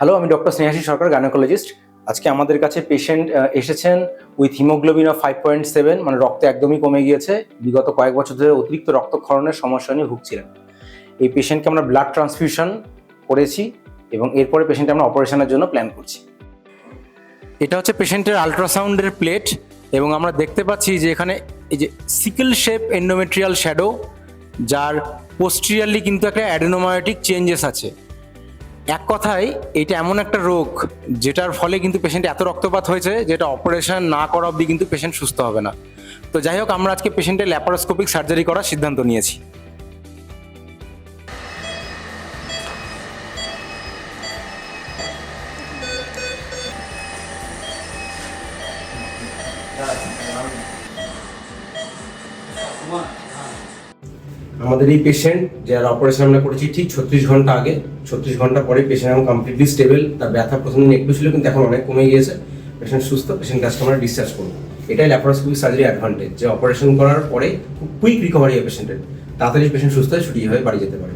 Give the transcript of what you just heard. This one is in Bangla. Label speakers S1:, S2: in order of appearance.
S1: হ্যালো, আমি ডক্টর স্নেহাশিস সরকার, গাইনোকোলজিস্ট। আজকে আমাদের কাছে পেশেন্ট এসেছেন উইথ হিমোগ্লোবিন অফ 5.7, মানে রক্ত একদমই কমে গিয়েছে। বিগত কয়েক বছর ধরে অতিরিক্ত রক্তক্ষরণের সমস্যা নিয়ে ভুগছিলেন। এই পেশেন্টকে আমরা ব্লাড ট্রান্সফিউশন করেছি এবং এরপরে পেশেন্টকে আমরা অপারেশনের জন্য প্ল্যান করছি। এটা হচ্ছে পেশেন্টের আলট্রাসাউন্ডের প্লেট এবং আমরা দেখতে পাচ্ছি যে এখানে এই যে সিকেল শেপ এন্ডোমেট্রিয়াল শ্যাডো, যার পোস্টেরিয়ারলি কিন্তু একটা অ্যাডেনোমায়োটিক চেঞ্জেস আছে। এক কথায় এটা এমন একটা রোগ যেটার ফলে কিন্তু পেশেন্ট এত রক্তপাত হয়েছে যেটা অপারেশন না করা অবধি কিন্তু পেশেন্ট সুস্থ হবে না। তো যাই হোক, আমরা আজকে পেশেন্টের ল্যাপারোস্কোপিক সার্জারি করার সিদ্ধান্ত নিয়েছি। আমাদের এই পেশেন্ট যার অপারেশন আমরা করেছি ঠিক 36 ঘন্টা আগে, 36 ঘন্টা পরে পেশেন্ট এখন কমপ্লিটলি স্টেবল। তার ব্যথা প্রথম দিন একটু ছিল, কিন্তু এখন অনেক কমে গিয়েছে। পেশেন্ট সুস্থ, পেশেন্ট আজকে আমরা ডিসচার্জ করবো। এটাই ল্যাপারোস্কোপিক সার্জারি অ্যাডভান্টেজ, যে অপারেশন করার পরে খুব কুইক রিকভারি হয় পেশেন্টের, তাড়াতাড়ি পেশেন্ট সুস্থ হয়ে ছুটি হয়ে বাড়ি যেতে পারে।